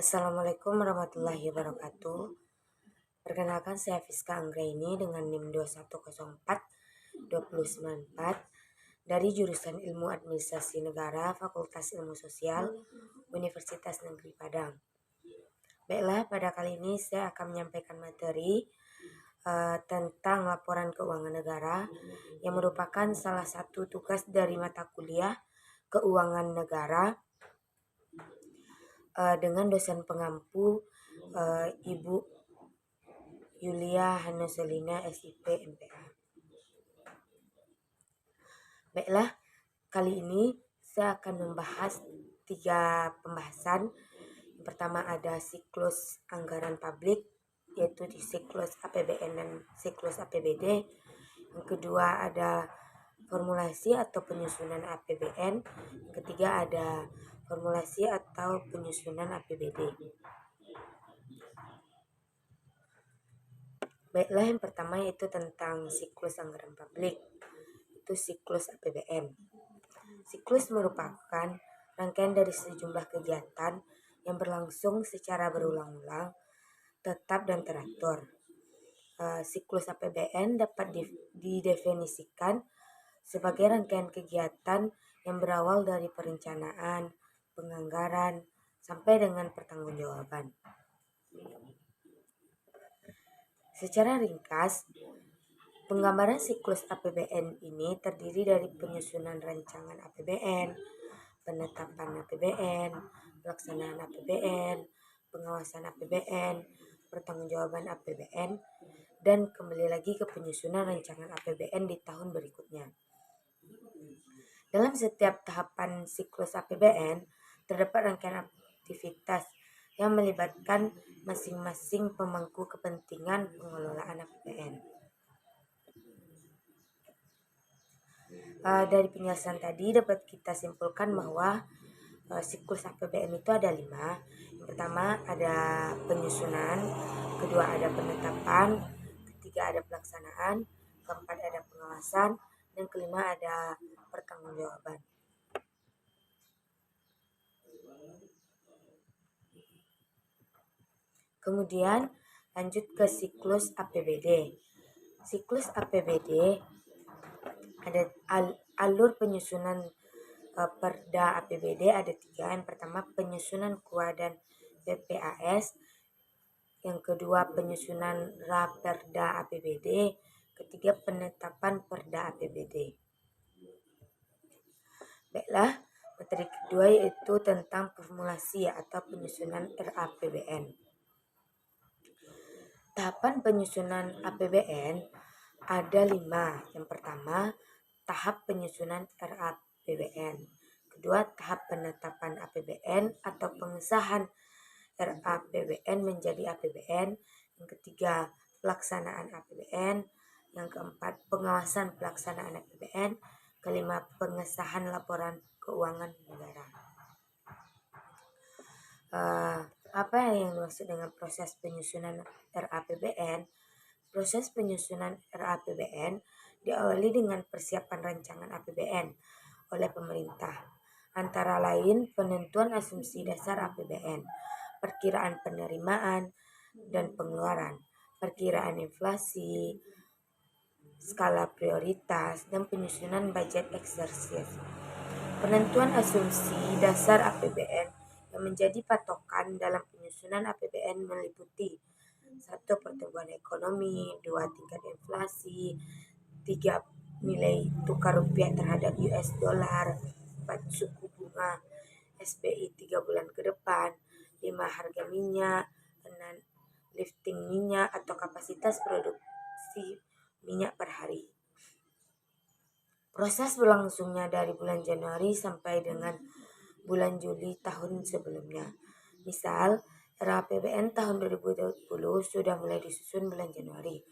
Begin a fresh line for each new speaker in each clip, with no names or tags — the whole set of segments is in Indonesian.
Assalamualaikum warahmatullahi wabarakatuh. Perkenalkan, saya Fiska Anggraini dengan NIM 2104-2094 dari jurusan Ilmu Administrasi Negara, Fakultas Ilmu Sosial, Universitas Negeri Padang. Baiklah, pada kali ini saya akan menyampaikan materi tentang laporan keuangan negara yang merupakan salah satu tugas dari mata kuliah keuangan negara dengan dosen pengampu Ibu Yulia Hanuselina SIP MPA. Baiklah, kali ini saya akan membahas 3 pembahasan. Yang pertama ada siklus anggaran publik, yaitu di siklus APBN dan siklus APBD. Yang kedua ada formulasi atau penyusunan APBN. Yang ketiga ada formulasi atau penyusunan APBD. Baiklah, yang pertama yaitu tentang siklus anggaran publik, itu siklus APBN. Siklus merupakan rangkaian dari sejumlah kegiatan yang berlangsung secara berulang-ulang, tetap dan teratur. Siklus APBN dapat didefinisikan sebagai rangkaian kegiatan yang berawal dari perencanaan, penganggaran, sampai dengan pertanggungjawaban. Secara ringkas, penggambaran siklus APBN ini terdiri dari penyusunan rancangan APBN, penetapan APBN, pelaksanaan APBN, pengawasan APBN, pertanggungjawaban APBN, dan kembali lagi ke penyusunan rancangan APBN di tahun berikutnya. Dalam setiap tahapan siklus APBN, terdapat rangkaian aktivitas yang melibatkan masing-masing pemangku kepentingan pengelolaan APBN. Dari penjelasan tadi dapat kita simpulkan bahwa siklus APBN itu ada 5. Yang pertama ada penyusunan, kedua ada penetapan, ketiga ada pelaksanaan, keempat ada pengawasan, dan kelima ada pertanggungjawaban. Kemudian lanjut ke siklus APBD. Siklus APBD ada alur penyusunan Perda APBD ada 3. Yang pertama penyusunan KUA dan PPAS, yang kedua penyusunan Raperda APBD, ketiga penetapan Perda APBD. Baiklah, materi kedua yaitu tentang formulasi atau penyusunan RAPBN. Tahapan penyusunan APBN ada 5. Yang pertama, tahap penyusunan RAPBN. Kedua, tahap penetapan APBN atau pengesahan RAPBN menjadi APBN. Yang ketiga, pelaksanaan APBN. Yang keempat, pengawasan pelaksanaan APBN. Kelima, pengesahan laporan keuangan negara. Apa yang dimaksud dengan proses penyusunan RAPBN? Proses penyusunan RAPBN diawali dengan persiapan rancangan APBN oleh pemerintah, antara lain penentuan asumsi dasar APBN, perkiraan penerimaan dan pengeluaran, perkiraan inflasi, skala prioritas, dan penyusunan budget eksersis. Penentuan asumsi dasar APBN yang menjadi patokan dalam penyusunan APBN meliputi 1. Pertumbuhan ekonomi, 2. Tingkat inflasi, 3. Nilai tukar rupiah terhadap US dollar, 4. Suku bunga SBI 3 bulan ke depan, 5. Harga minyak, 6. Lifting minyak atau kapasitas produksi minyak per hari. Proses berlangsungnya dari bulan Januari sampai dengan bulan Juli tahun sebelumnya. Misal, RAPBN tahun 2020 sudah mulai disusun bulan Januari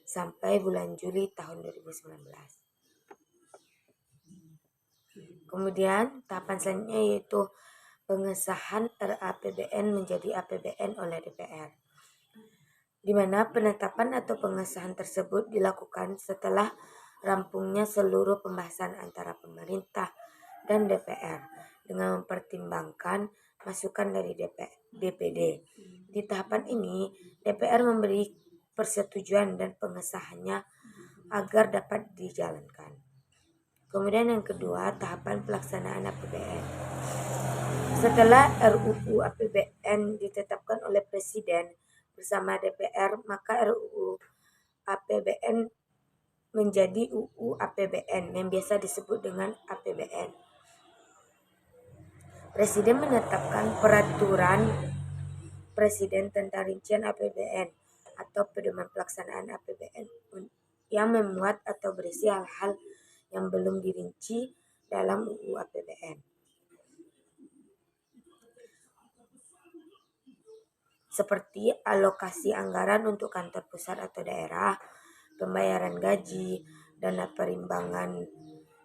sampai bulan Juli tahun 2019. Kemudian, tahapan selanjutnya yaitu pengesahan RAPBN menjadi APBN oleh DPR, di mana penetapan atau pengesahan tersebut dilakukan setelah rampungnya seluruh pembahasan antara pemerintah dan DPR dengan mempertimbangkan masukan dari DPD. Di tahapan ini, DPR memberi persetujuan dan pengesahannya agar dapat dijalankan. Kemudian yang kedua, tahapan pelaksanaan APBN. Setelah RUU APBN ditetapkan oleh Presiden bersama DPR, maka RUU APBN menjadi UU APBN yang biasa disebut dengan APBN. Presiden menetapkan peraturan Presiden tentang rincian APBN atau pedoman pelaksanaan APBN yang memuat atau berisi hal-hal yang belum dirinci dalam UU APBN. Seperti alokasi anggaran untuk kantor pusat atau daerah, pembayaran gaji, dana perimbangan,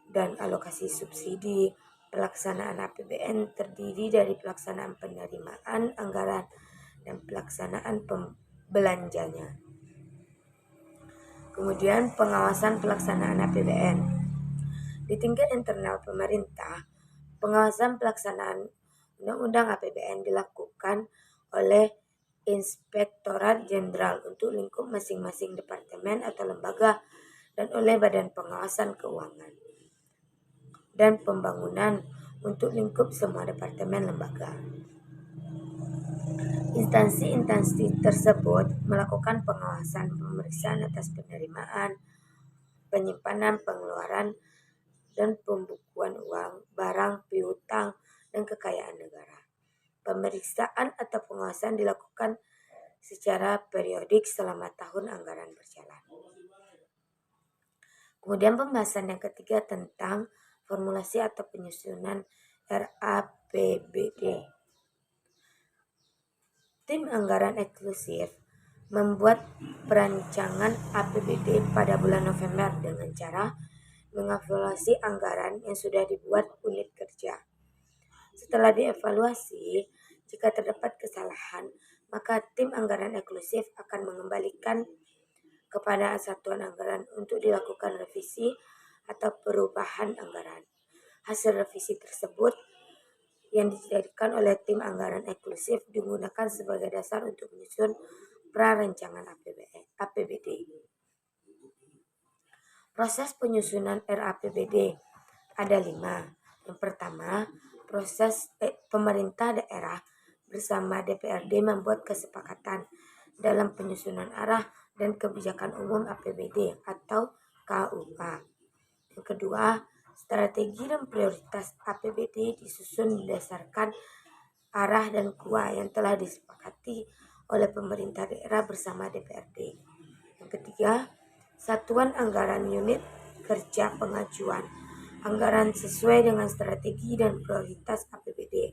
dan alokasi subsidi. Pelaksanaan APBN terdiri dari pelaksanaan penerimaan anggaran dan pelaksanaan belanjanya. Kemudian pengawasan pelaksanaan APBN. Di tingkat internal pemerintah, pengawasan pelaksanaan Undang-Undang APBN dilakukan oleh Inspektorat Jenderal untuk lingkup masing-masing departemen atau lembaga dan oleh Badan Pengawasan Keuangan dan Pembangunan untuk lingkup semua departemen lembaga. Instansi-instansi tersebut melakukan pengawasan pemeriksaan atas penerimaan, penyimpanan, pengeluaran, dan pembukuan uang, barang, piutang, dan kekayaan negara. Pemeriksaan atau pengawasan dilakukan secara periodik selama tahun anggaran berjalan. Kemudian pembahasan yang ketiga tentang formulasi atau penyusunan RAPBD. Tim anggaran eksklusif membuat perancangan APBD pada bulan November dengan cara mengevaluasi anggaran yang sudah dibuat unit kerja. Setelah dievaluasi, jika terdapat kesalahan, maka tim anggaran eksklusif akan mengembalikan kepada satuan anggaran untuk dilakukan revisi atau perubahan anggaran. Hasil revisi tersebut yang dijadikan oleh tim anggaran eksklusif digunakan sebagai dasar untuk menyusun prarancangan APBD. Proses penyusunan RAPBD ada 5. Yang pertama, proses pemerintah daerah bersama DPRD membuat kesepakatan dalam penyusunan arah dan kebijakan umum APBD atau KUA. Yang kedua, strategi dan prioritas APBD disusun berdasarkan arah dan KUA yang telah disepakati oleh pemerintah daerah bersama DPRD. Yang ketiga, satuan anggaran unit kerja pengajuan anggaran sesuai dengan strategi dan prioritas APBD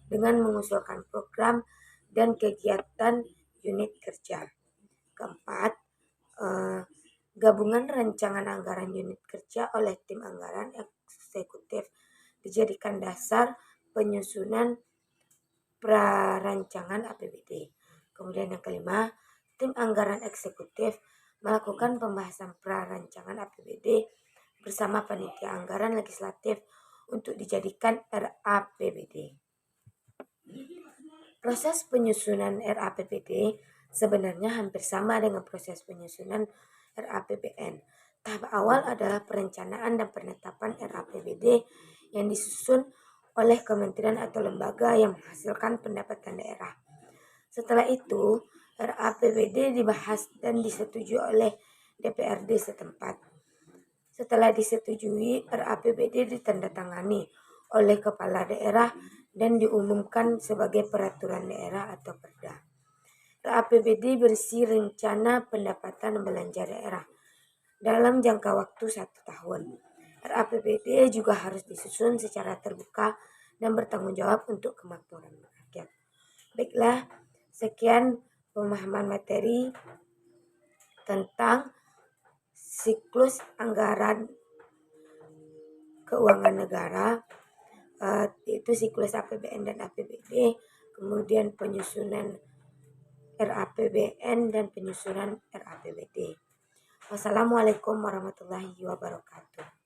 dengan mengusulkan program dan kegiatan unit kerja. Keempat, gabungan rancangan anggaran unit kerja oleh tim anggaran eksekutif dijadikan dasar penyusunan prarancangan APBD. Kemudian yang kelima, tim anggaran eksekutif melakukan pembahasan prarancangan APBD bersama panitia anggaran legislatif untuk dijadikan RAPBD. Proses penyusunan RAPBD sebenarnya hampir sama dengan proses penyusunan RAPBN. Tahap awal adalah perencanaan dan penetapan RAPBD yang disusun oleh kementerian atau lembaga yang menghasilkan pendapatan daerah. Setelah itu, RAPBD dibahas dan disetujui oleh DPRD setempat. Setelah disetujui, RAPBD ditandatangani oleh kepala daerah dan diumumkan sebagai peraturan daerah atau perda. RAPBD berisi rencana pendapatan belanja daerah dalam jangka waktu 1 tahun. RAPBD juga harus disusun secara terbuka dan bertanggung jawab untuk kemakmuran rakyat. Baiklah, sekian pemahaman materi tentang siklus anggaran keuangan negara, yaitu siklus APBN dan APBD, kemudian penyusunan RAPBN dan penyusunan RAPBD. Wassalamualaikum warahmatullahi wabarakatuh.